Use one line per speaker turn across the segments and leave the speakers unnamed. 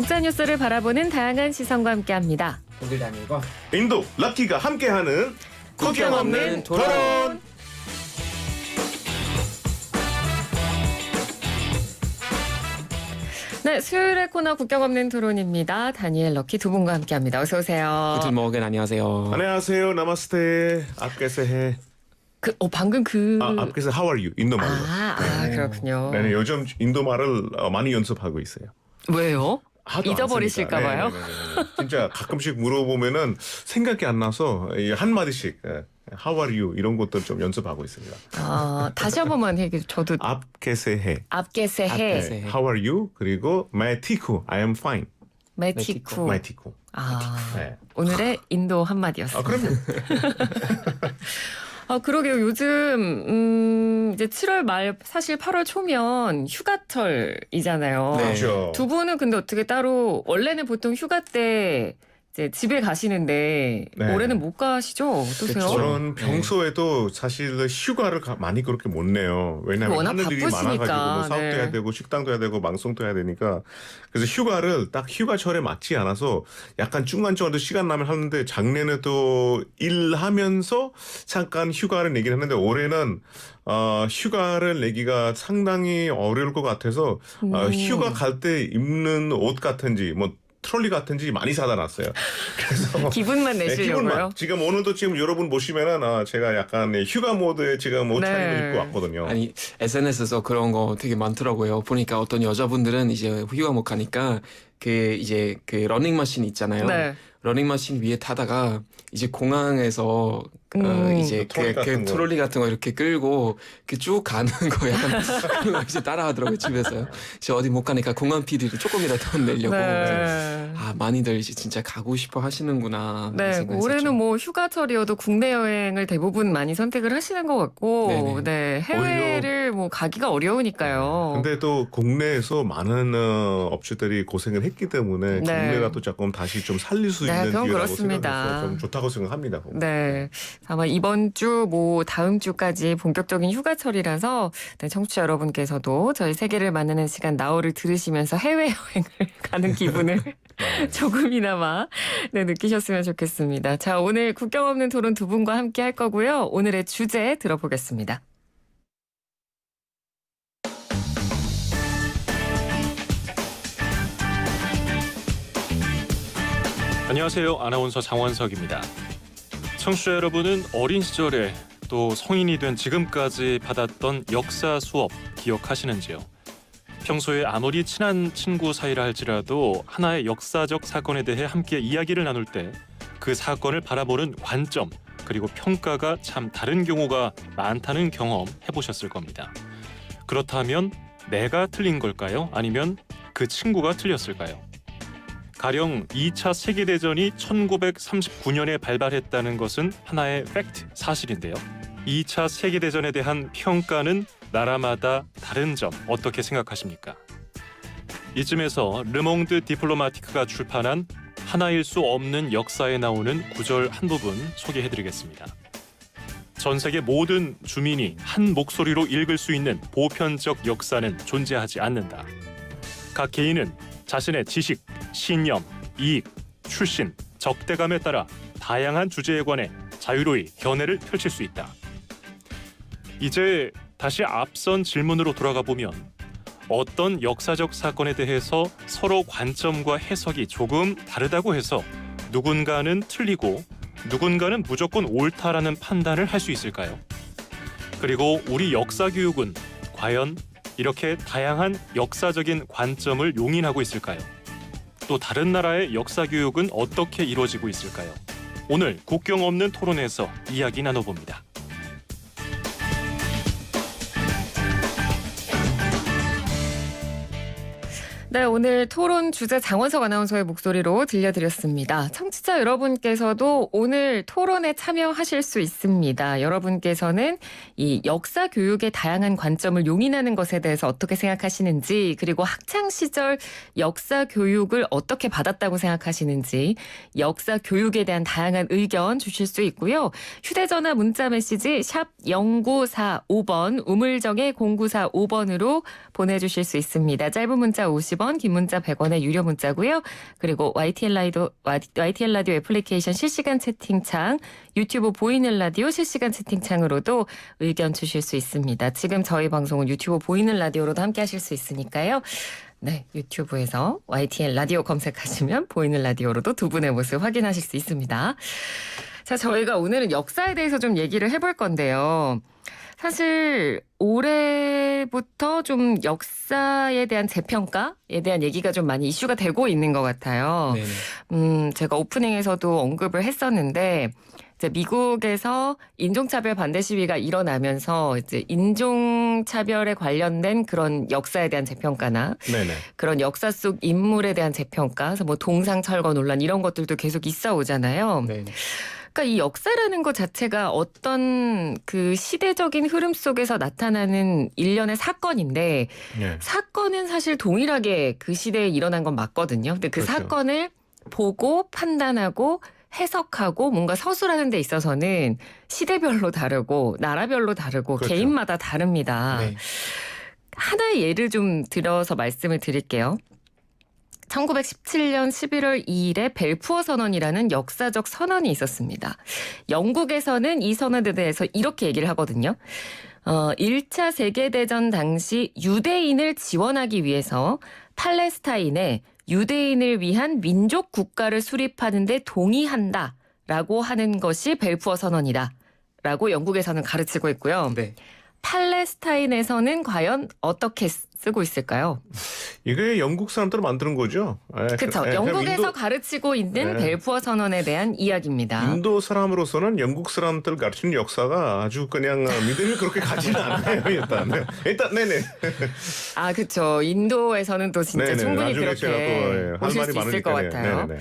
국제 뉴스를 바라보는 다양한 시선과 함께합니다.
독일당일과
인도 럭키가 함께하는 국경 없는 토론.
네, 수요일의 코너 국경 없는 토론입니다. 다니엘 럭키 두 분과 함께합니다. 어서 오세요.
구튼 모건 안녕하세요.
안녕하세요. 나마스테. 앞께서 해.
방금
앞께서 how are you? 인도 말로.
그렇군요.
네, 요즘 인도 말을 많이 연습하고 있어요.
왜요?
하도 안
잊어버리실까
쓰니까.
봐요.
네. 진짜 가끔씩 물어보면은 생각이 안 나서 한 마디씩 how are you 이런 것들 좀 연습하고 있습니다.
다시 한 번만 얘기해. 저도
앞께서 해.
앞게세 해.
앞게세.
네, how are you? 그리고 मैं ठीक हूँ. I am fine.
메티쿠.
मैं ठीक हूँ. 네.
오늘의 인도 한마디였어요.
그럼요.
그러게요. 요즘 이제 7월 말 사실 8월 초면 휴가철이잖아요.
네.
그렇죠.
두 분은 근데 어떻게 따로 원래는 보통 휴가 때 이제 집에 가시는데
네.
올해는 못 가시죠? 어떠세요?
그렇죠.
저는 평소에도 사실 휴가를 많이 그렇게 못 내요. 왜냐하면
워낙
하는 일이
바쁘시니까.
많아가지고 뭐 사업도
네.
해야 되고 식당도 해야 되고 방송도 해야 되니까 그래서 휴가를 딱 휴가철에 맞지 않아서 약간 중간중간도 시간 나면 하는데 작년에 또 일하면서 잠깐 휴가를 내긴 했는데 올해는 휴가를 내기가 상당히 어려울 것 같아서 휴가 갈 때 입는 옷 같은지 뭐 트롤리 같은지 많이 사다 놨어요. 그래서
기분만 내시려고요?
기분만. 지금 오늘도 지금 여러분 보시면은 제가 약간 휴가 모드에 지금 옷 차림을 입고 왔거든요.
아니 SNS에서 그런 거 되게 많더라고요. 보니까 어떤 여자분들은 이제 휴가 못 가니까 그 러닝머신 있잖아요.
네.
러닝머신 위에 타다가 이제 공항에서 이제
트롤리 같은 거.
트롤리 같은 거 이렇게 끌고 쭉 가는 거 약간 그런 거 이제 따라하더라고요 집에서. 이제 어디 못 가니까 공항 PD를 조금이라도 돈 내려고.
네.
많이들 이제 진짜 가고 싶어 하시는구나.
네,
생각했었죠.
올해는 뭐 휴가철이어도 국내 여행을 대부분 많이 선택을 하시는 것 같고,
네네.
네, 해외를 뭐 가기가 어려우니까요.
근데 또 국내에서 많은 업체들이 고생을 했기 때문에
네.
국내가 또 조금 다시 좀 살릴 수
네,
있는
그건
기회라고
그렇습니다.
생각해서 좀 좋다고 생각합니다.
네, 아마 이번 주 뭐 다음 주까지 본격적인 휴가철이라서 네, 청취자 여러분께서도 저희 세계를 만나는 시간 나우를 들으시면서 해외여행을 가는 기분을 조금이나마 느끼셨으면 좋겠습니다. 자, 오늘 국경 없는 토론 두 분과 함께 할 거고요. 오늘의 주제 들어보겠습니다.
안녕하세요. 아나운서 장원석입니다. 청취자 여러분은 어린 시절에 또 성인이 된 지금까지 받았던 역사 수업 기억하시는지요? 평소에 아무리 친한 친구 사이라 할지라도 하나의 역사적 사건에 대해 함께 이야기를 나눌 때 그 사건을 바라보는 관점 그리고 평가가 참 다른 경우가 많다는 경험 해보셨을 겁니다. 그렇다면 내가 틀린 걸까요? 아니면 그 친구가 틀렸을까요? 가령 2차 세계대전이 1939년에 발발했다는 것은 하나의 팩트, 사실인데요. 2차 세계대전에 대한 평가는 나라마다 다른 점 어떻게 생각하십니까? 이쯤에서 르몽드 디플로마티크가 출판한 하나일 수 없는 역사에 나오는 구절 한 부분 소개해드리겠습니다. 전 세계 모든 주민이 한 목소리로 읽을 수 있는 보편적 역사는 존재하지 않는다. 각 개인은 자신의 지식, 신념, 이익, 출신, 적대감에 따라 다양한 주제에 관해 자유로이 견해를 펼칠 수 있다. 이제 다시 앞선 질문으로 돌아가 보면 어떤 역사적 사건에 대해서 서로 관점과 해석이 조금 다르다고 해서 누군가는 틀리고 누군가는 무조건 옳다라는 판단을 할 수 있을까요? 그리고 우리 역사 교육은 과연 이렇게 다양한 역사적인 관점을 용인하고 있을까요? 또 다른 나라의 역사 교육은 어떻게 이루어지고 있을까요? 오늘 국경 없는 토론에서 이야기 나눠봅니다.
네, 오늘 토론 주제 장원석 아나운서의 목소리로 들려드렸습니다. 청취자 여러분께서도 오늘 토론에 참여하실 수 있습니다. 여러분께서는 이 역사 교육의 다양한 관점을 용인하는 것에 대해서 어떻게 생각하시는지, 그리고 학창 시절 역사 교육을 어떻게 받았다고 생각하시는지, 역사 교육에 대한 다양한 의견 주실 수 있고요. 휴대전화 문자 메시지 샵 0945번 우물정의 0945번으로 보내주실 수 있습니다. 짧은 문자 50원, 50원, 긴 문자 100원의 유료 문자고요. 그리고 YTN 라디오 애플리케이션 실시간 채팅창, 유튜브 보이는 라디오 실시간 채팅창으로도 의견 주실 수 있습니다. 지금 저희 방송은 유튜브 보이는 라디오로도 함께 하실 수 있으니까요. 네, 유튜브에서 YTN 라디오 검색하시면 보이는 라디오로도 두 분의 모습 확인하실 수 있습니다. 자, 저희가 오늘은 역사에 대해서 좀 얘기를 해볼 건데요. 사실 올해부터 좀 역사에 대한 재평가에 대한 얘기가 좀 많이 이슈가 되고 있는 것 같아요.
네.
제가 오프닝에서도 언급을 했었는데 이제 미국에서 인종차별 반대 시위가 일어나면서 이제 인종차별에 관련된 그런 역사에 대한 재평가나
네네.
그런 역사 속 인물에 대한 재평가, 그래서 뭐 동상철거 논란 이런 것들도 계속 있어 오잖아요.
네.
그러니까 이 역사라는 것 자체가 어떤 그 시대적인 흐름 속에서 나타나는 일련의 사건인데
네.
사건은 사실 동일하게 그 시대에 일어난 건 맞거든요. 근데 그
그렇죠.
사건을 보고 판단하고 해석하고 뭔가 서술하는 데 있어서는 시대별로 다르고 나라별로 다르고
그렇죠.
개인마다 다릅니다.
네.
하나의 예를 좀 들어서 말씀을 드릴게요. 1917년 11월 2일에 벨푸어 선언이라는 역사적 선언이 있었습니다. 영국에서는 이 선언에 대해서 이렇게 얘기를 하거든요. 1차 세계대전 당시 유대인을 지원하기 위해서 팔레스타인에 유대인을 위한 민족 국가를 수립하는 데 동의한다라고 하는 것이 벨푸어 선언이다. 라고 영국에서는 가르치고 있고요.
네.
팔레스타인에서는 과연 어떻게 쓰고 있을까요?
이게 영국 사람들 만드는 거죠.
그렇죠. 영국에서 가르치고 있는
네.
벨푸어 선언에 대한 이야기입니다.
인도 사람으로서는 영국 사람들 가르치는 역사가 아주 그냥 믿음이 그렇게 가지는 않아요. 일단 네네.
아, 그렇죠. 인도에서는 또 진짜
네네.
충분히
나중에 제가
그렇게
또, 할
보실
말이
수 있을 것
많으니까요.
같아요.
네네네.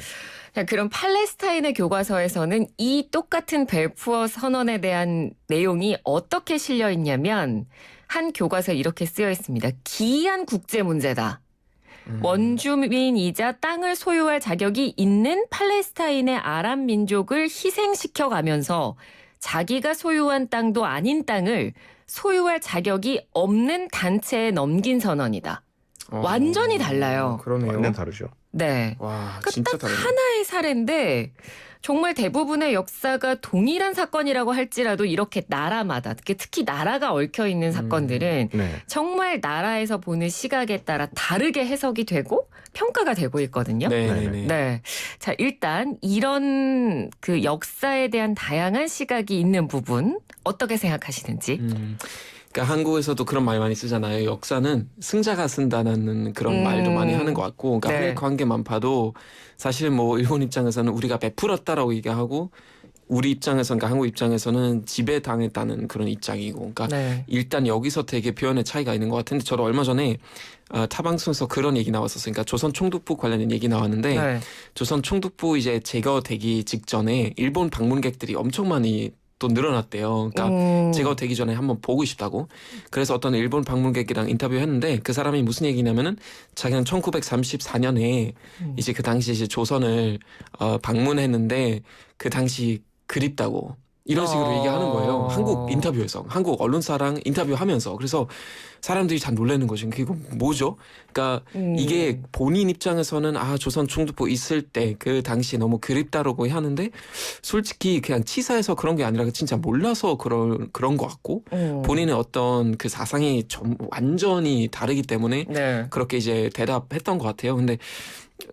자, 그럼 팔레스타인의 교과서에서는 이 똑같은 벨푸어 선언에 대한 내용이 어떻게 실려 있냐면 한 교과서에 이렇게 쓰여 있습니다. 기이한 국제 문제다. 원주민이자 땅을 소유할 자격이 있는 팔레스타인의 아랍 민족을 희생시켜 가면서 자기가 소유한 땅도 아닌 땅을 소유할 자격이 없는 단체에 넘긴 선언이다. 완전히 달라요.
그러네요.
완전 다르죠.
네.
와,
그러니까
진짜
딱
다르네요.
하나의 사례인데 정말 대부분의 역사가 동일한 사건이라고 할지라도 이렇게 나라마다 특히 나라가 얽혀 있는 사건들은
네.
정말 나라에서 보는 시각에 따라 다르게 해석이 되고 평가가 되고 있거든요.
네네네.
네. 자, 일단 이런 그 역사에 대한 다양한 시각이 있는 부분 어떻게 생각하시는지.
그러니까 한국에서도 그런 말 많이 쓰잖아요. 역사는 승자가 쓴다는 그런 말도 많이 하는 것 같고, 그러니까
네.
한일 관계만 봐도 사실 뭐 일본 입장에서는 우리가 베풀었다라고 얘기하고, 우리 입장에서는, 그러니까 한국 입장에서는 지배당했다는 그런 입장이고, 그러니까
네.
일단 여기서 되게 표현의 차이가 있는 것 같은데, 저도 얼마 전에 타 방송에서 그런 얘기 나왔었어요. 그러니까 조선 총독부 관련된 얘기 나왔는데,
네.
조선 총독부 이제 제거되기 직전에 일본 방문객들이 엄청 많이 또 늘어났대요. 그러니까 제거되기 전에 한번 보고 싶다고. 그래서 어떤 일본 방문객이랑 인터뷰했는데 그 사람이 무슨 얘기냐면은 자기는 1934년에 이제 그 당시 이제 조선을 방문했는데 그 당시 그립다고. 이런 식으로 얘기하는 거예요. 한국 인터뷰에서. 한국 언론사랑 인터뷰하면서. 그래서 사람들이 잘 놀라는 거죠. 이거 뭐죠? 그러니까 이게 본인 입장에서는 조선 총독부 있을 때 그 당시에 너무 그립다라고 하는데 솔직히 그냥 치사해서 그런 게 아니라 진짜 몰라서 그런 것 같고 본인의 어떤 그 사상이 완전히 다르기 때문에
네.
그렇게 이제 대답했던 것 같아요. 근데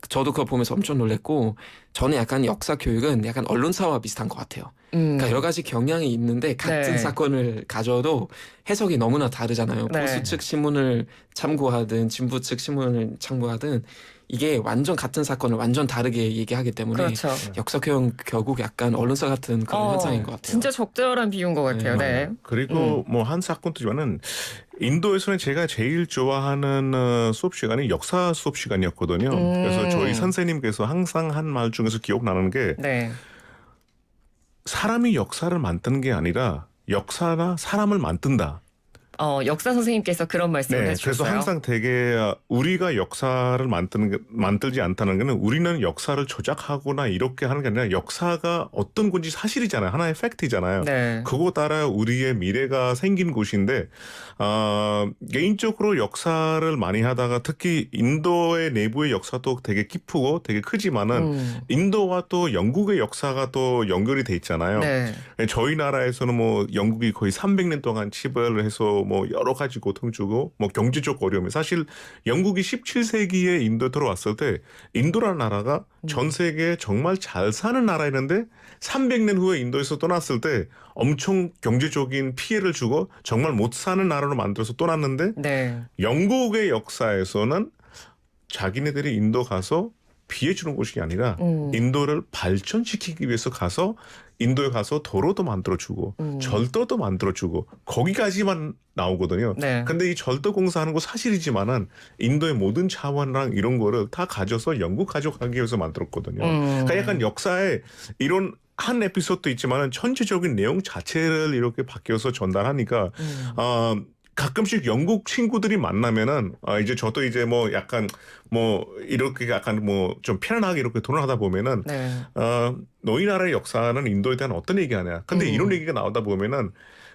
저도 그거 보면서 엄청 놀랬고 저는 약간 역사 교육은 약간 언론사와 비슷한 것 같아요. 그러니까 여러 가지 경향이 있는데 같은
네.
사건을 가져도 해석이 너무나 다르잖아요.
네.
보수 측 신문을 참고하든 진보 측 신문을 참고하든 이게 완전 같은 사건을 완전 다르게 얘기하기 때문에
그렇죠.
역사 교육 결국 약간 언론사 같은 그런 현상인 것 같아요.
진짜 적절한 비유인 것 같아요. 네.
그리고 뭐 한 사건이지만은 인도에서는 제가 제일 좋아하는 수업 시간이 역사 수업 시간이었거든요. 그래서 저희 선생님께서 항상 한 말 중에서 기억나는 게
네.
사람이 역사를 만드는 게 아니라 역사가 사람을 만든다.
역사 선생님께서 그런 말씀을
네,
해주셨어요.
그래서 항상 되게 우리가 역사를 만들지 않다는 것은 우리는 역사를 조작하거나 이렇게 하는 게 아니라 역사가 어떤 건지 사실이잖아요. 하나의 팩트잖아요.
네.
그거 따라 우리의 미래가 생긴 곳인데 개인적으로 역사를 많이 하다가 특히 인도의 내부의 역사도 되게 깊고 되게 크지만은 인도와 또 영국의 역사가 또 연결이 돼 있잖아요.
네.
저희 나라에서는 뭐 영국이 거의 300년 동안 지배를 해서 뭐 여러 가지 고통 주고 뭐 경제적 어려움이 사실 영국이 17세기에 인도에 들어왔을 때 인도라는 나라가 전 세계에 정말 잘 사는 나라였는데 300년 후에 인도에서 떠났을 때 엄청 경제적인 피해를 주고 정말 못 사는 나라로 만들어서 떠났는데
네.
영국의 역사에서는 자기네들이 인도 가서 피해 주는 곳이 아니라 인도를 발전시키기 위해서 가서 인도에 가서 도로도 만들어주고 절도도 만들어주고 거기까지만 나오거든요.
네.
근데 이 절도 공사하는 거 사실이지만은 인도의 모든 차원랑 이런 거를 다 가져서 영국 가져가기 위해서 만들었거든요. 그러니까 약간 역사에 이런 한 에피소드도 있지만은 전체적인 내용 자체를 이렇게 바뀌어서 전달하니까 가끔씩 영국 친구들이 만나면은 이제 저도 이제 뭐 약간 뭐 이렇게 약간 뭐 좀 편안하게 이렇게 토론하다 보면은
네.
너희 나라의 역사는 인도에 대한 어떤 얘기하냐. 근데 이런 얘기가 나오다 보면은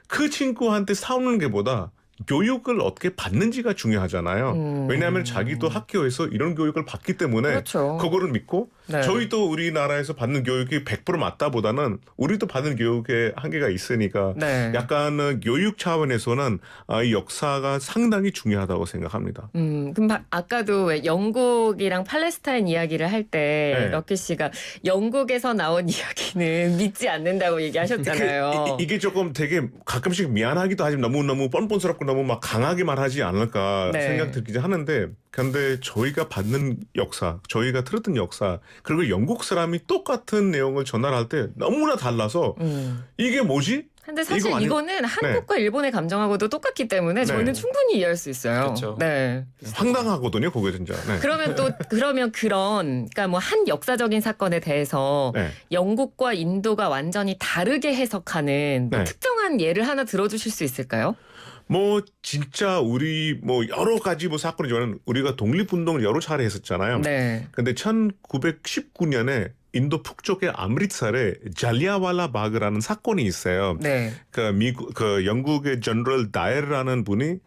그 친구한테 싸우는 게보다 교육을 어떻게 받는지가 중요하잖아요. 왜냐하면 자기도 학교에서 이런 교육을 받기 때문에
그렇죠.
그거를 믿고
네.
저희도 우리나라에서 받는 교육이 100% 맞다보다는 우리도 받는 교육에 한계가 있으니까
네.
약간 교육 차원에서는 이 역사가 상당히 중요하다고 생각합니다.
그럼 아까도 왜 영국이랑 팔레스타인 이야기를 할 때
네.
럭키 씨가 영국에서 나온 이야기는 믿지 않는다고 얘기하셨잖아요.
이게 조금 되게 가끔씩 미안하기도 하지만 너무 뻔뻔스럽고 너무 막 강하게 말하지 않을까
네.
생각 들긴 하는데 근데 저희가 받는 역사, 저희가 들었던 역사 그리고 영국 사람이 똑같은 내용을 전달할 때 너무나 달라서 이게 뭐지?
근데 사실
이거 아니-
이거는 한국과 일본의 감정하고도 똑같기 때문에 저희는 충분히 이해할 수 있어요.
그렇죠.
네.
황당하거든요, 그게 진짜. 네.
그러면 그러니까 뭐 한 역사적인 사건에 대해서
네.
영국과 인도가 완전히 다르게 해석하는 뭐
네.
특정한 예를 하나 들어주실 수 있을까요?
뭐 진짜 우리 뭐 여러 가지 뭐 사건이지만 우리가 독립운동을 여러 차례 했었잖아요.
네.
근데 1919년에 인도 북쪽의 암리트살에 잘리아왈라 바그라는 사건이 있어요.
네.
그 영국의 제너럴 다이어라는 분이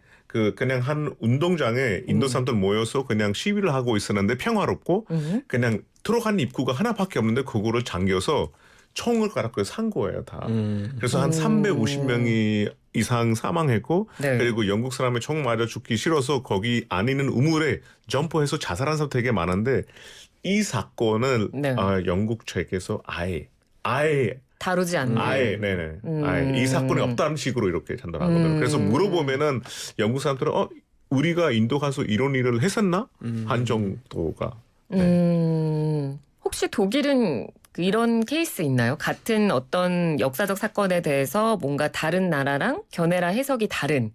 그냥 한 운동장에 인도 사람들 모여서 그냥 시위를 하고 있었는데 평화롭고 그냥 들어간 입구가 하나밖에 없는데 그거를 잠겨서 총을 갈아서 산 거예요, 다. 그래서 한 350명이 이상 사망했고
네.
그리고 영국 사람이 총 맞아 죽기 싫어서 거기 안에 있는 우물에 점프해서 자살한 사람 되게 많은데 이 사건을
네.
영국 측에서 아예
다루지 않는.
아예 이 사건이 없다는 식으로 이렇게 전달하거든요. 그래서 물어보면은 영국 사람들은 우리가 인도 가서 이런 일을 했었나? 한 정도가.
혹시 독일은 이런 케이스 있나요? 같은 어떤 역사적 사건에 대해서 뭔가 다른 나라랑 견해라 해석이 다른.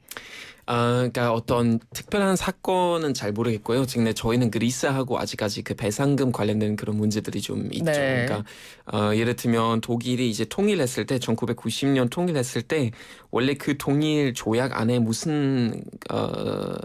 그러니까 어떤 특별한 사건은 잘 모르겠고요. 지금 저희는 그리스하고 아직까지 그 배상금 관련된 그런 문제들이 좀 있죠.
네.
그러니까 예를 들면 독일이 이제 통일했을 때 1990년 통일했을 때 원래 그 통일 조약 안에 무슨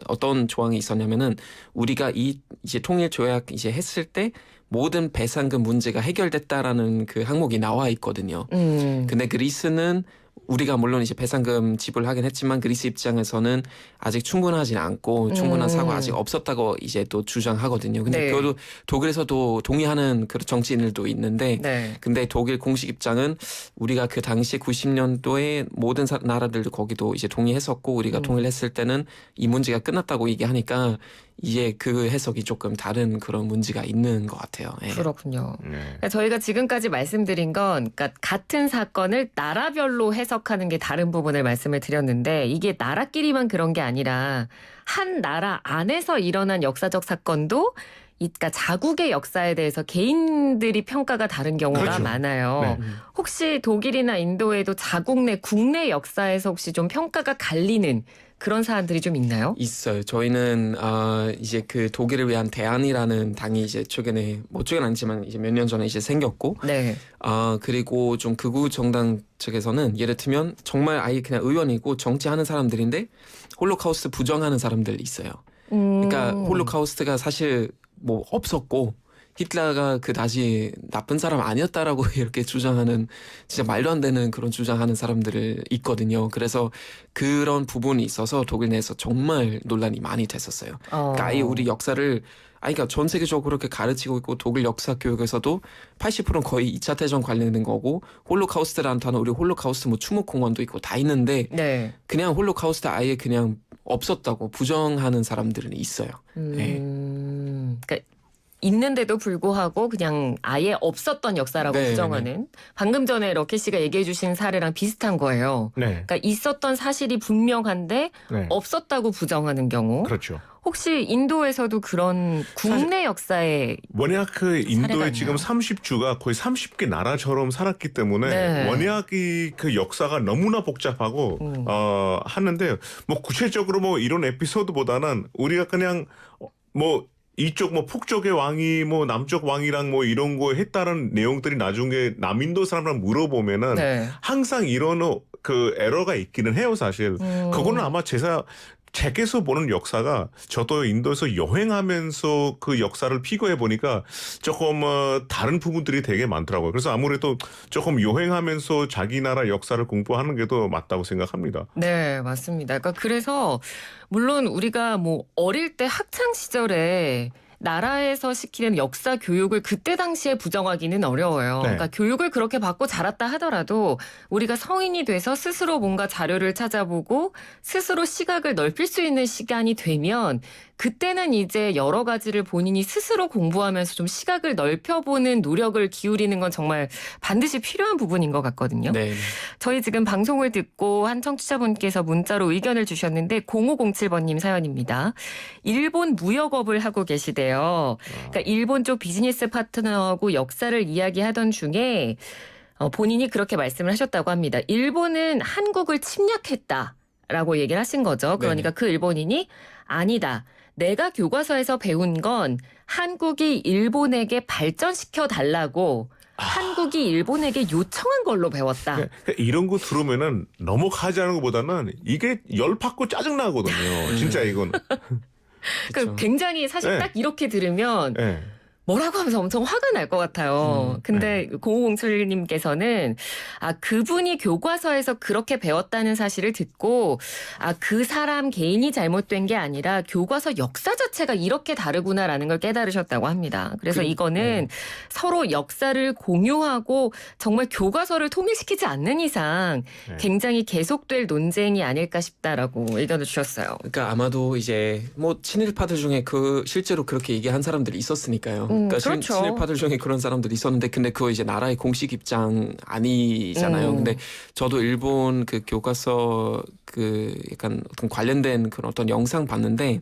어떤 조항이 있었냐면은 우리가 이제 통일 조약 이제 했을 때 모든 배상금 문제가 해결됐다라는 그 항목이 나와 있거든요. 근데 그리스는 우리가 물론 이제 배상금 지불하긴 했지만 그리스 입장에서는 아직 충분하진 않고 충분한 사고가 아직 없었다고 이제 또 주장하거든요. 근데
네.
그것도 독일에서도 동의하는 그런 정치인들도 있는데
네.
근데 독일 공식 입장은 우리가 그 당시 90년도에 모든 나라들도 거기도 이제 동의했었고 우리가 통일했을 때는 이 문제가 끝났다고 얘기하니까 이제 그 해석이 조금 다른 그런 문제가 있는 것 같아요. 예.
그렇군요.
네.
그러니까 저희가 지금까지 말씀드린 건 그러니까 같은 사건을 나라별로 해석하는 게 다른 부분을 말씀을 드렸는데 이게 나라끼리만 그런 게 아니라 한 나라 안에서 일어난 역사적 사건도 그러니까 자국의 역사에 대해서 개인들이 평가가 다른 경우가
그렇죠.
많아요.
네.
혹시 독일이나 인도에도 자국 내 국내 역사에서 혹시 좀 평가가 갈리는 그런 사안들이 좀 있나요?
있어요. 저희는 이제 그 독일을 위한 대안이라는 당이 이제 최근에 아니지만 이제 몇 년 전에 이제 생겼고
네.
그리고 좀 극우 정당 측에서는 예를 들면 정말 아예 그냥 의원이고 정치하는 사람들인데 홀로카우스트 부정하는 사람들이 있어요. 그러니까 홀로카우스트가 사실 뭐 없었고 히틀러가 그다지 나쁜 사람 아니었다라고 이렇게 주장하는 진짜 말도 안 되는 그런 주장하는 사람들이 있거든요. 그래서 그런 부분이 있어서 독일 내에서 정말 논란이 많이 됐었어요. 그러니까 아예 우리 역사를 그러니까 전 세계적으로 그렇게 가르치고 있고 독일 역사 교육에서도 80%는 거의 2차 대전 관련된 거고 홀로카우스트라는 단어 우리 홀로카우스트 뭐 추모공원도 있고 다 있는데
네.
그냥 홀로카우스트 아예 그냥 없었다고 부정하는 사람들은 있어요. 네.
그러니까 있는데도 불구하고 그냥 아예 없었던 역사라고
네,
부정하는 방금 전에 럭키 씨가 얘기해 주신 사례랑 비슷한 거예요.
네.
그러니까 있었던 사실이 분명한데
네.
없었다고 부정하는 경우.
그렇죠.
혹시 인도에서도 그런 국내 역사에
워낙 그
사례가
인도에 지금
있나요?
30주가 거의 30개 나라처럼 살았기 때문에
네.
워낙 그 역사가 너무나 복잡하고 하는데 뭐 구체적으로 뭐 이런 에피소드보다는 우리가 그냥 뭐 이쪽 뭐 북쪽의 왕이 뭐 남쪽 왕이랑 뭐 이런 거 했다는 내용들이 나중에 남인도 사람랑 물어보면은
네.
항상 이런 그 에러가 있기는 해요 사실. 그거는 아마 책에서 보는 역사가 저도 인도에서 여행하면서 그 역사를 피고해 보니까 조금 다른 부분들이 되게 많더라고요. 그래서 아무래도 조금 여행하면서 자기 나라 역사를 공부하는 게 더 맞다고 생각합니다.
네, 맞습니다. 그러니까 그래서 물론 우리가 뭐 어릴 때 학창 시절에 나라에서 시키는 역사 교육을 그때 당시에 부정하기는 어려워요.
네.
그러니까 교육을 그렇게 받고 자랐다 하더라도 우리가 성인이 돼서 스스로 뭔가 자료를 찾아보고 스스로 시각을 넓힐 수 있는 시간이 되면 그때는 이제 여러 가지를 본인이 스스로 공부하면서 좀 시각을 넓혀보는 노력을 기울이는 건 정말 반드시 필요한 부분인 것 같거든요.
네.
저희 지금 방송을 듣고 한 청취자분께서 문자로 의견을 주셨는데 0507번님 사연입니다. 일본 무역업을 하고 계시대요. 그러니까 일본 쪽 비즈니스 파트너하고 역사를 이야기하던 중에 본인이 그렇게 말씀을 하셨다고 합니다. 일본은 한국을 침략했다라고 얘기를 하신 거죠. 그러니까 그 일본인이 아니다. 내가 교과서에서 배운 건 한국이 일본에게 발전시켜 달라고 한국이 일본에게 요청한 걸로 배웠다.
그러니까 이런 거 들으면은 넘어가지 않는 것보다는 이게 열받고 짜증나거든요. 진짜 이건.
그러니까 굉장히 사실
네.
딱 이렇게 들으면
네.
뭐라고 하면서 엄청 화가 날 것 같아요. 근데 0507님께서는 그분이 교과서에서 그렇게 배웠다는 사실을 듣고 그 사람 개인이 잘못된 게 아니라 교과서 역사 자체가 이렇게 다르구나라는 걸 깨달으셨다고 합니다. 그래서 이거는 서로 역사를 공유하고 정말 교과서를 통일시키지 않는 이상 굉장히 계속될 논쟁이 아닐까 싶다라고 의견을 주셨어요.
그러니까 아마도 이제 뭐 친일파들 중에 실제로 그렇게 얘기한 사람들이 있었으니까요. 그러니까
그렇죠.
친일파들 중에 그런 사람들이 있었는데 근데 그거 이제 나라의 공식 입장 아니잖아요. 근데 저도 일본 그 교과서 그 약간 어떤 관련된 그런 어떤 영상 봤는데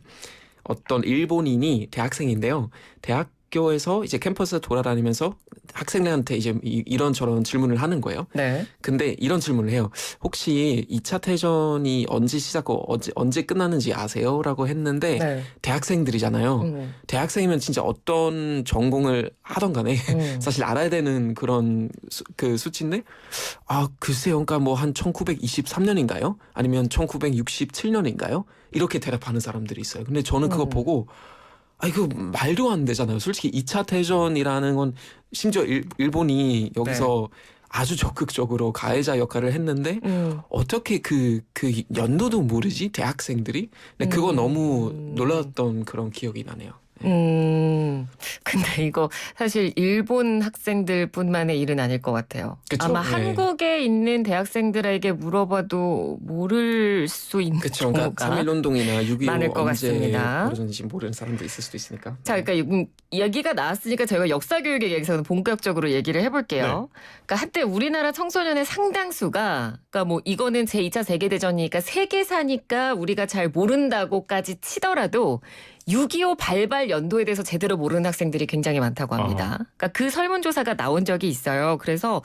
어떤 일본인이 대학생인데요. 대학교에서 이제 캠퍼스 돌아다니면서 학생들한테 이제 이런저런 질문을 하는 거예요.
네.
근데 이런 질문을 해요. 혹시 2차 대전이 언제 시작하고 언제 끝났는지 아세요? 라고 했는데
네.
대학생들이잖아요. 대학생이면 진짜 어떤 전공을 하던 간에 사실 알아야 되는 그런 그 수치인데 글쎄요. 그러니까 뭐 한 1923년인가요? 아니면 1967년인가요? 이렇게 대답하는 사람들이 있어요. 근데 저는 그거 보고 이거 말도 안 되잖아요. 솔직히 2차 대전이라는 건 심지어 일본이 여기서 아주 적극적으로 가해자 역할을 했는데 어떻게 그 연도도 모르지? 대학생들이? 근데 그거 너무 놀랐던 그런 기억이 나네요.
근데 이거 사실 일본 학생들뿐만의 일은 아닐 것 같아요.
그쵸?
아마
네.
한국에 있는 대학생들에게 물어봐도 모를 수 있는
그렇죠. 그러니까 3.1운동이나 6.25
많을 것
언제
같습니다.
벌어졌는지 모르는 사람도 있을 수도 있으니까.
자, 그러니까 얘기가 나왔으니까 저희가 역사 교육에 대해서는 본격적으로 얘기를 해볼게요. 그러니까 한때 우리나라 청소년의 상당수가, 그러니까 뭐 이거는 제2차 세계대전이니까 세계사니까 우리가 잘 모른다고까지 치더라도 6.25 발발 연도에 대해서 제대로 모르는 학생들이 굉장히 많다고 합니다. 그러니까 그 설문조사가 나온 적이 있어요. 그래서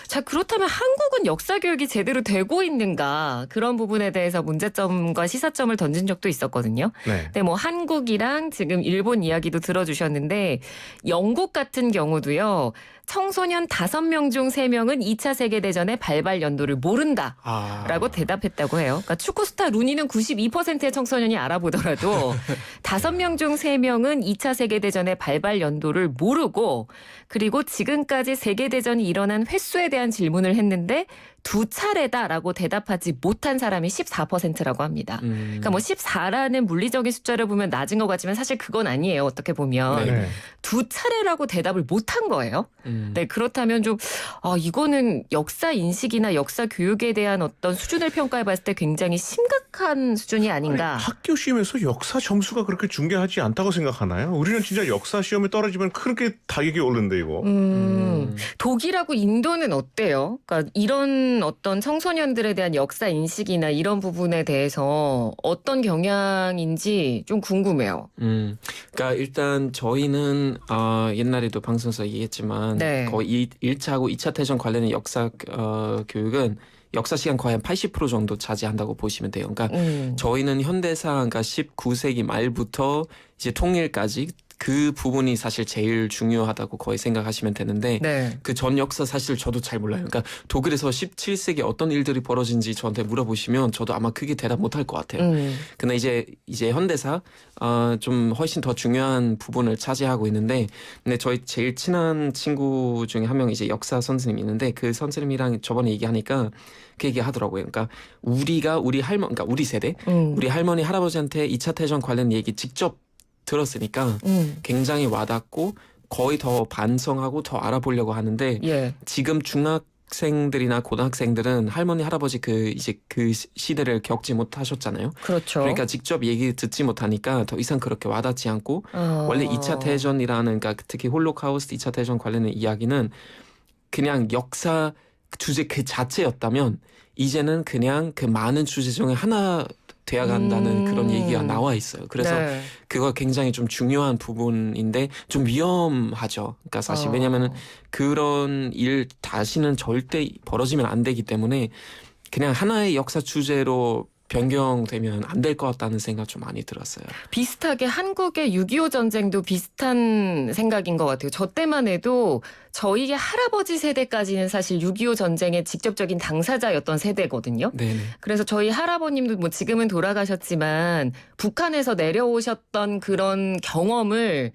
자 그렇다면 한국은 역사 교육이 제대로 되고 있는가 그런 부분에 대해서 문제점과 시사점을 던진 적도 있었거든요.
네.
근데 뭐 한국이랑 지금 일본 이야기도 들어주셨는데 영국 같은 경우도요. 청소년 5명 중 3명은 2차 세계대전의 발발 연도를 모른다. 라고 대답했다고 해요. 그러니까 축구 스타 루니는 92%의 청소년이 알아보더라도 5명 중 3명은 2차 세계대전의 발발 연도를 모르고 그리고 지금까지 세계대전이 일어난 횟수에 대한 질문을 했는데 2차례다라고 대답하지 못한 사람이 14%라고 합니다. 그러니까 뭐 14라는 물리적인 숫자를 보면 낮은 것 같지만 사실 그건 아니에요. 어떻게 보면.
네.
2차례라고 대답을 못한 거예요. 네, 그렇다면 좀 이거는 역사 인식이나 역사 교육에 대한 어떤 수준을 평가해 봤을 때 굉장히 심각한 수준이 아닌가.
아니, 학교 시험에서 역사 점수가 그렇게 중요하지 않다고 생각하나요? 우리는 진짜 역사 시험에 떨어지면 그렇게 타격이 오는데 이거.
독일하고 인도는 어때요? 그러니까 이런 어떤 청소년들에 대한 역사 인식이나 이런 부분에 대해서 어떤 경향인지 좀 궁금해요.
그러니까 일단 저희는 옛날에도 방송에서 얘기했지만
네.
거의 1차하고 2차 대전 관련된 역사 교육은 역사 시간 거의 한 80% 정도 차지한다고 보시면 돼요. 그러니까 저희는 현대사 그러니까 19세기 말부터 이제 통일까지 그 부분이 사실 제일 중요하다고 거의 생각하시면 되는데
네.
그 전 역사 사실 저도 잘 몰라요. 그러니까 독일에서 17세기 어떤 일들이 벌어진지 저한테 물어보시면 저도 아마 크게 대답 못할 것 같아요. 근데 이제 현대사 좀 훨씬 더 중요한 부분을 차지하고 있는데 근데 저희 제일 친한 친구 중에 한 명 이제 역사 선생님이 있는데 그 선생님이랑 저번에 얘기하니까 그 얘기 하더라고요. 그러니까 그러니까 우리 세대 우리 할머니 할아버지한테 2차 대전 관련 얘기 직접 들었으니까 굉장히 와닿고 거의 더 반성하고 더 알아보려고 하는데
예.
지금 중학생들이나 고등학생들은 할머니 할아버지 그 시대를 겪지 못하셨잖아요.
그렇죠.
그러니까 직접 얘기 듣지 못하니까 더 이상 그렇게 와닿지 않고 원래 2차 대전이라는 그러니까 특히 홀로카우스트 2차 대전 관련된 이야기는 그냥 역사 주제 그 자체였다면 이제는 그냥 그 많은 주제 중에 하나 되어간다는 그런 얘기가 나와 있어요. 그래서
네.
그거 굉장히 좀 중요한 부분인데 좀 위험하죠. 그러니까 사실 왜냐면은 그런 일 다시는 절대 벌어지면 안 되기 때문에 그냥 하나의 역사 주제로 변경되면 안 될 것 같다는 생각 좀 많이 들었어요.
비슷하게 한국의 6.25 전쟁도 비슷한 생각인 것 같아요. 저 때만 해도 저희의 할아버지 세대까지는 사실 6.25 전쟁의 직접적인 당사자였던 세대거든요.
네네.
그래서 저희 할아버님도 뭐 지금은 돌아가셨지만 북한에서 내려오셨던 그런 경험을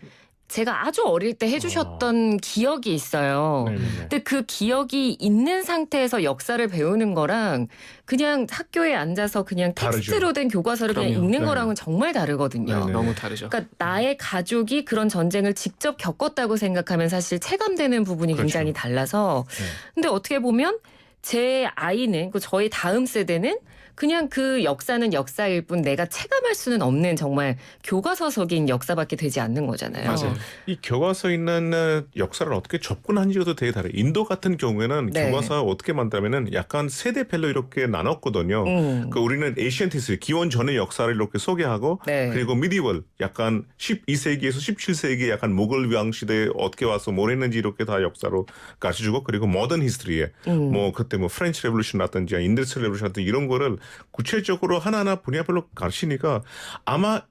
제가 아주 어릴 때 해주셨던 기억이 있어요.
네네네.
근데 그 기억이 있는 상태에서 역사를 배우는 거랑 그냥 학교에 앉아서 그냥
다르죠.
텍스트로 된 교과서를 그냥
그럼요.
읽는
네.
거랑은 정말 다르거든요.
네네.
너무 다르죠.
그러니까 나의 가족이 그런 전쟁을 직접 겪었다고 생각하면 사실 체감되는 부분이
그렇죠.
굉장히 달라서
네.
근데 어떻게 보면 제 아이는 저희 다음 세대는 그냥 그 역사는 역사일 뿐 내가 체감할 수는 없는 정말 교과서적인 역사밖에 되지 않는 거잖아요.
맞아요.
이 교과서에 있는 역사를 어떻게 접근하는지도 되게 다르요. 인도 같은 경우에는
네.
교과서 어떻게 만들냐면은 약간 세대별로 이렇게 나눴거든요. 그 우리는 에이시언트 히스토리 기원 전의 역사를 이렇게 소개하고
네.
그리고 미디벌 약간 12세기에서 17세기 약간 모글 왕 시대에 어떻게 와서 뭘 했는지 이렇게 다 역사로 가르쳐주고 그리고 모던 히스토리에 뭐 그때 뭐 프렌치 레볼루션이라든지 인더스트리얼 레볼루션이라든지 이런 거를 구체적으로 하나하나 분야별로 가르치니까 아마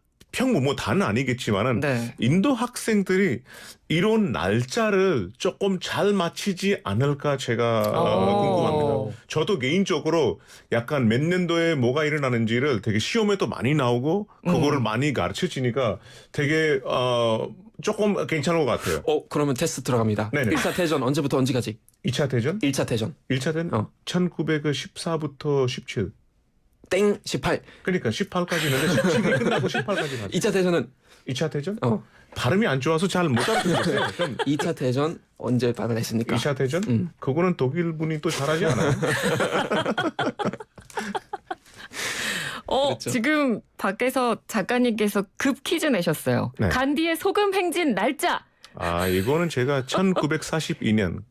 뭐 다는 아니겠지만은
네.
인도 학생들이 이런 날짜를 조금 잘 맞히지 않을까 제가 궁금합니다. 저도 개인적으로 약간 몇 년도에 뭐가 일어나는지를 되게 시험에도 많이 나오고 그거를 많이 가르쳐지니까 되게 조금 괜찮은 것 같아요.
그러면 테스트 들어갑니다.
네네.
1차 대전 언제부터 언제까지?
2차 대전?
1차 대전.
1차 대전? 1914부터 17.
땡 18.
그러니까 18까지 있는데 17이 끝나고 18까지 가죠.
2차 대전은
2차 대전? 발음이 안 좋아서 잘 못 알아듣겠어요. 좀
2차 대전 언제 발발했습니까?
2차 대전? 그거는 독일 분이 또 잘하지 않아요?
그렇죠.
지금 밖에서 작가님께서 급 퀴즈 내셨어요.
네.
간디의 소금 행진 날짜.
이거는 제가 1942년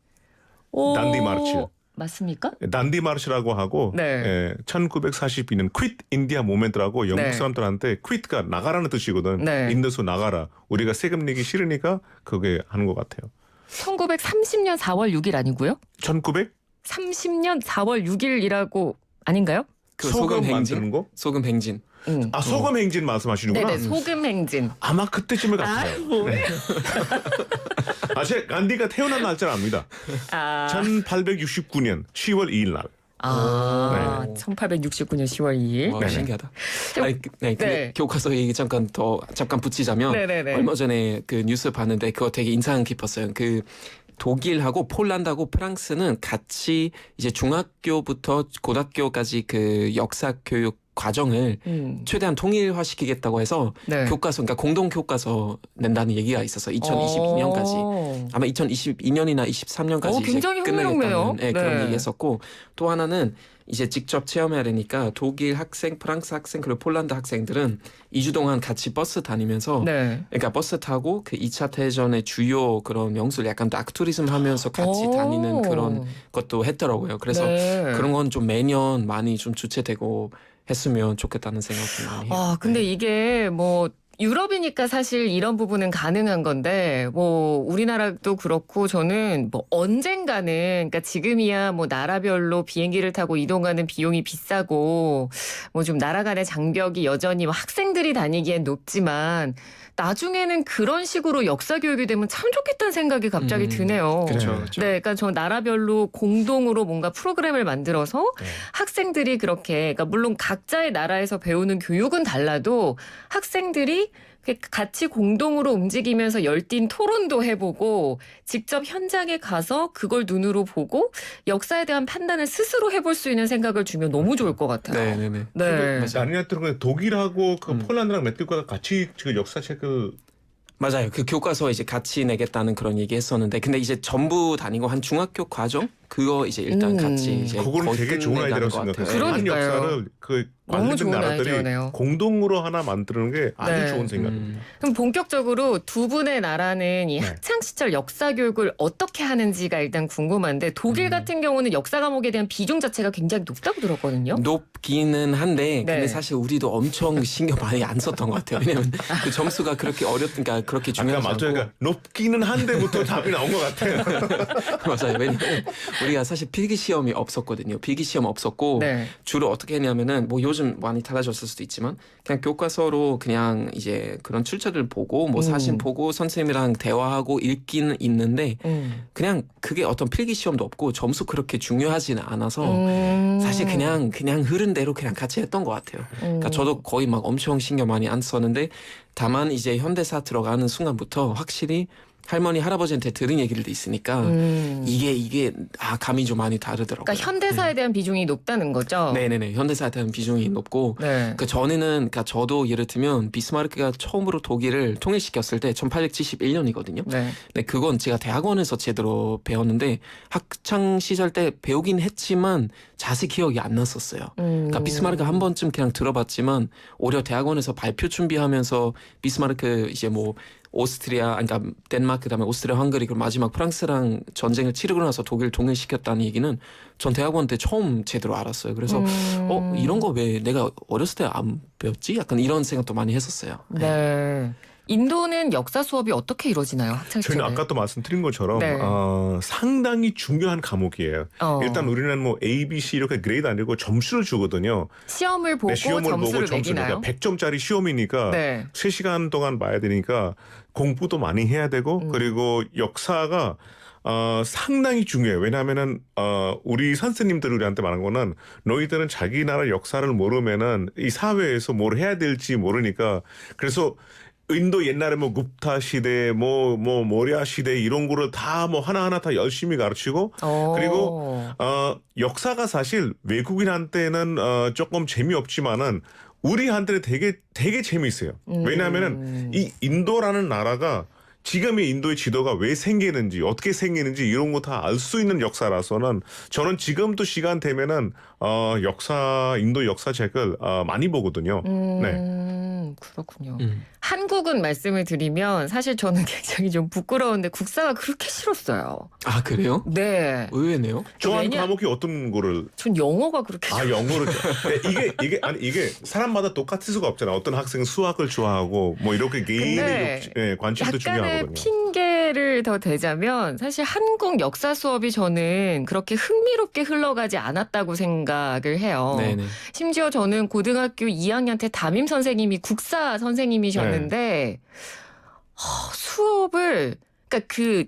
오,
단디 마르치.
맞습니까?
난디 마르시라고 하고
네.
1942년 퀴트 인디아 모멘트라고 영국
네.
사람들한테 퀴트가 나가라는 뜻이거든.
네.
인도에서 나가라. 우리가 세금 내기 싫으니까 그게 하는 것 같아요.
1930년 4월 6일 아니고요?
1900?
30년 4월 6일이라고 아닌가요?
그
소금
소금
만드는
행진.
거?
소금 행진.
아 소금 행진 말씀하시는구나.
네네, 소금 행진.
아마 그때쯤에 같아요. 네. 제가 간디가 태어난 날짜를 압니다.
아,
1869년 10월 2일 날.
1869년 10월 2일.
와,
네네.
신기하다. 아니, 근데
네.
교과서 얘기 잠깐 붙이자면
네네네.
얼마 전에 그 뉴스 봤는데 그거 되게 인상 깊었어요. 그 독일하고 폴란드하고 프랑스는 같이 이제 중학교부터 고등학교까지 그 역사 교육 과정을 최대한 통일화시키겠다고 해서
네.
교과서, 그러니까 공동 교과서 낸다는 얘기가 있어서 2022년까지 아마 2022년이나 23년까지 이제
굉장히 흥미롭네요.
끝내겠다는 그런
네.
얘기했었고, 또 하나는 이제 직접 체험해야 되니까 독일 학생, 프랑스 학생 그리고 폴란드 학생들은 2주 동안 같이 버스 다니면서
네.
그러니까 버스 타고 그 2차 대전의 주요 그런 명소를 약간 또 아크투리즘 하면서 같이 다니는 그런 것도 했더라고요. 그래서
네.
그런 건 좀 매년 많이 좀 주최되고 했으면 좋겠다는 생각이 많이 해요.
아, 근데 이게 뭐 유럽이니까 사실 이런 부분은 가능한 건데 뭐 우리나라도 그렇고 저는 뭐 언젠가는 그러니까 지금이야 뭐 나라별로 비행기를 타고 이동하는 비용이 비싸고 뭐 좀 나라 간의 장벽이 여전히 뭐 학생들이 다니기엔 높지만 나중에는 그런 식으로 역사 교육이 되면 참 좋겠다는 생각이 갑자기 드네요.
그렇죠.
네.
그렇죠.
네, 그러니까 저 나라별로 공동으로 뭔가 프로그램을 만들어서
네.
학생들이 그렇게, 그러니까 물론 각자의 나라에서 배우는 교육은 달라도 학생들이 같이 공동으로 움직이면서 열띤 토론도 해보고 직접 현장에 가서 그걸 눈으로 보고 역사에 대한 판단을 스스로 해볼 수 있는 생각을 주면 너무 좋을 것 같아요.
네네네.
네.
난리 났던 건 독일하고 그 폴란드랑 몇 개국가 같이 그 역사책을
맞아요. 그 교과서 이제 같이 내겠다는 그런 얘기 했었는데, 근데 이제 전부 다니고 한 중학교 과정 그거 이제 일단 같이 이제
그거는
거의
되게 좋은
끝내가는
아이디어라고
것 같아요.
생각해요. 한
그러니까요.
역사를 그
너무
만든
좋은
나라들이
아이디어네요.
공동으로 하나 만드는 게 아주
네.
좋은 생각입니다.
그럼 본격적으로 두 분의 나라는 이
네.
학창 시절 역사 교육을 어떻게 하는지가 일단 궁금한데 독일 같은 경우는 역사 과목에 대한 비중 자체가 굉장히 높다고 들었거든요.
높기는 한데
네.
근데 사실 우리도 엄청 신경 많이 안 썼던 것 같아요. 왜냐면 그 점수가 그렇게 어렵니까 그렇게
아까
중요하지 않고.
맞으니까 높기는 한데부터 답이 나온 것 같아요.
맞아요. 왜냐면 우리가 사실 필기 시험이 없었거든요. 필기 시험 없었고
네.
주로 어떻게 했냐면은 뭐 요즘 많이 달라졌을 수도 있지만 그냥 교과서로 그냥 이제 그런 출처를 보고 뭐 사진 보고 선생님이랑 대화하고 읽기는 있는데 그냥 그게 어떤 필기 시험도 없고 점수 그렇게 중요하지는 않아서 사실 그냥 흐른 대로 그냥 같이 했던 것 같아요. 그러니까 저도 거의 막 엄청 신경 많이 안 썼는데 다만 이제 현대사 들어가는 순간부터 확실히 할머니 할아버지한테 들은 얘기들도 있으니까 이게 감이 좀 많이 다르더라고요.
그러니까 현대사에 대한 비중이 높다는 거죠.
네네네. 현대사에 대한 비중이 높고
네.
그 전에는 그러니까 저도 예를 들면 비스마르크가 처음으로 독일을 통일시켰을 때 1871년이거든요.
네.
근데 그건 제가 대학원에서 제대로 배웠는데 학창 시절 때 배우긴 했지만 자세히 기억이 안 났었어요. 그러니까 비스마르크 한 번쯤 그냥 들어봤지만 오히려 대학원에서 발표 준비하면서 비스마르크 이제 뭐 오스트리아, 그러니까 덴마크 그다음에 오스트리아, 헝가리 그리고 마지막 프랑스랑 전쟁을 치르고 나서 독일 통일시켰다는 얘기는 전 대학원 때 처음 제대로 알았어요. 그래서 이런 거 왜 내가 어렸을 때 안 배웠지? 약간 이런 생각도 많이 했었어요.
네. 인도는 역사 수업이 어떻게 이루어지나요? 학창 시절에?
저희는 아까 또 말씀드린 것처럼
네.
상당히 중요한 과목이에요. 일단 우리는 뭐 A, B, C 이렇게 그레이드 아니고 점수를 주거든요.
시험을 보고
시험을
점수를
보고
매기나요?
100점짜리 시험이니까
네.
3시간 동안 봐야 되니까 공부도 많이 해야 되고 그리고 역사가 상당히 중요해요. 왜냐하면은 우리 선생님들 우리한테 말한 거는 너희들은 자기 나라 역사를 모르면은 이 사회에서 뭘 해야 될지 모르니까 그래서 인도 옛날에 뭐 굽타 시대, 뭐 모리아 시대 이런 거를 다 뭐 하나하나 다 열심히 가르치고 그리고 역사가 사실 외국인한테는 조금 재미없지만은 우리한테는 되게 재미있어요. 왜냐하면은 이 인도라는 나라가 지금의 인도의 지도가 왜 생기는지 어떻게 생기는지 이런 거 다 알 수 있는 역사라서는 저는 지금도 시간 되면은 인도 역사책을 많이 보거든요. 네.
그렇군요. 한국은 말씀을 드리면 사실 저는 굉장히 좀 부끄러운데 국사가 그렇게 싫었어요.
아 그래요?
네.
의외네요.
좋아하는
왜냐-
과목이 어떤 거를
전 영어가 그렇게
영어를 이게 사람마다 똑같을 수가 없잖아. 어떤 학생은 수학을 좋아하고 뭐 이렇게
근데
개인의 관심도
약간의
중요하거든요.
핑계를 더 대자면 사실 한국 역사 수업이 저는 그렇게 흥미롭게 흘러가지 않았다고 생각을 해요.
네네.
심지어 저는 고등학교 2학년 때 담임 선생님이 국사 선생님이셨는데 수업을 그러니까 그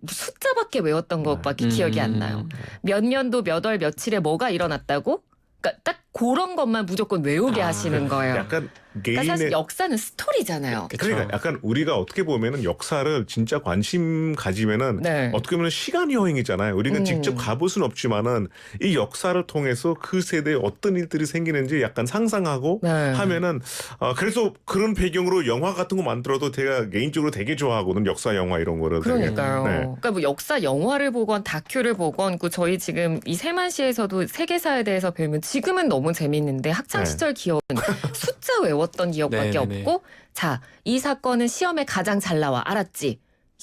숫자밖에 외웠던 것밖에 기억이 안 나요. 몇 년도 몇 월 며칠에 뭐가 일어났다고? 그러니까 딱 그런 것만 무조건 외우게 하시는 거예요.
약간
그러니까 사실
개인의
역사는 스토리잖아요.
그쵸.
그러니까 약간 우리가 어떻게 보면은 역사를 진짜 관심 가지면은
네.
어떻게 보면 시간 여행이잖아요. 우리가
음.
직접 가볼 수는 없지만은 이 역사를 통해서 그 세대에 어떤 일들이 생기는지 약간 상상하고
네.
하면은 그래서 그런 배경으로 영화 같은 거 만들어도 제가 개인적으로 되게 좋아하거든. 역사 영화 이런 거를. 되게.
그러니까요.
네.
그러니까 뭐 역사 영화를 보건 다큐를 보건 그 저희 지금 이 세만시에서도 세계사에 대해서 배우면 지금은 너무 재밌는데 학창
네.
시절 기억은 숫자 외웠던 기억밖에
네네네.
없고 자, 이 사건은 시험에 가장 잘 나와. 알았지?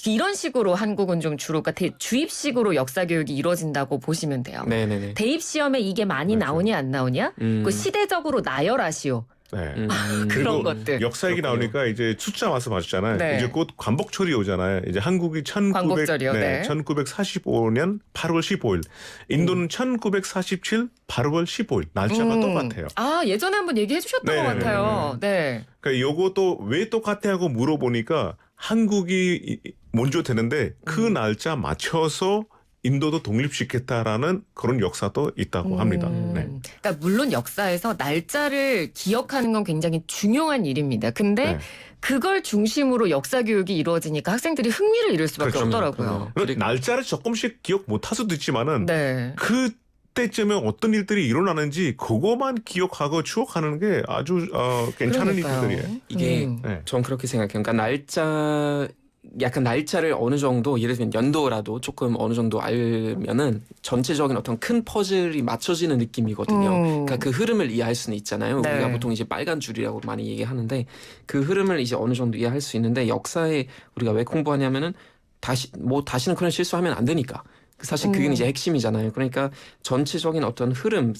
이런 식으로 한국은 좀 주로 그러니까 주입식으로 역사 교육이 이루어진다고 보시면 돼요.
네네네.
대입 시험에 이게 많이
맞아요.
나오냐 안 나오냐? 그 시대적으로 나열하시오.
네.
그런
그리고
것들.
역사 얘기
그렇군요.
나오니까 이제 숫자 말씀하셨잖아요.
네.
이제 곧 관복절이 오잖아요. 이제 한국이
광복절이요, 네.
1945년 8월 15일, 인도는 1947 8월 15일 날짜가 똑같아요.
아, 예전에 한번 얘기해 주셨던 것
네네네네.
같아요. 네.
그러니까 요것도 왜 똑같아 하고 물어보니까 한국이 먼저 되는데 그 날짜 맞춰서 인도도 독립시켰다라는 그런 역사도 있다고 합니다. 네.
그러니까 물론 역사에서 날짜를 기억하는 건 굉장히 중요한 일입니다. 근데
네.
그걸 중심으로 역사 교육이 이루어지니까 학생들이 흥미를 잃을 수밖에
그렇죠.
없더라고요.
그리고 날짜를 조금씩 기억 못할 수도 있지만은
네.
그때쯤에 어떤 일들이 일어나는지 그거만 기억하고 추억하는 게 아주 괜찮은
그러니까요.
일들이에요.
이게
네.
전 그렇게 생각해요. 그러니까 약간 날짜를 어느 정도 예를 들면 연도라도 조금 어느 정도 알면은 전체적인 어떤 큰 퍼즐이 맞춰지는 느낌이거든요. 그러니까 그 흐름을 이해할 수는 있잖아요.
네.
우리가 보통 이제 빨간 줄이라고 많이 얘기하는데 그 흐름을 이제 어느 정도 이해할 수 있는데 역사에 우리가 왜 공부하냐면은 다시는 그런 실수하면 안 되니까. 사실 그게 이제 핵심이잖아요. 그러니까 전체적인 어떤 흐름,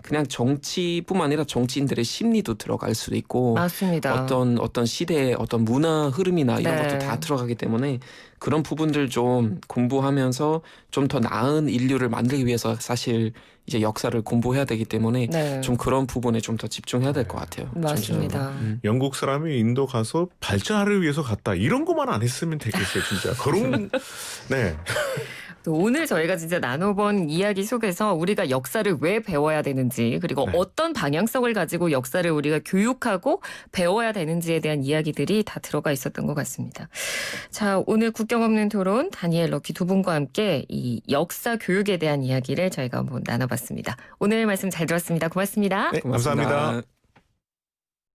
그냥 정치뿐만 아니라 정치인들의 심리도 들어갈 수도 있고
맞습니다.
어떤 시대의 어떤 문화 흐름이나 이런
네.
것도 다 들어가기 때문에 그런 부분들 좀 공부하면서 좀 더 나은 인류를 만들기 위해서 사실 이제 역사를 공부해야 되기 때문에
네.
좀 그런 부분에 좀 더 집중해야 될 것 같아요.
맞습니다.
전체적으로.
영국 사람이 인도 가서 발전하기 위해서 갔다. 이런 것만 안 했으면 되겠어요, 진짜. 그런 네.
또 오늘 저희가 진짜 나눠본 이야기 속에서 우리가 역사를 왜 배워야 되는지 그리고
네.
어떤 방향성을 가지고 역사를 우리가 교육하고 배워야 되는지에 대한 이야기들이 다 들어가 있었던 것 같습니다. 자, 오늘 국경 없는 토론 다니엘 럭키 두 분과 함께 이 역사 교육에 대한 이야기를 저희가 한번 나눠봤습니다. 오늘 말씀 잘 들었습니다. 고맙습니다.
네, 감사합니다.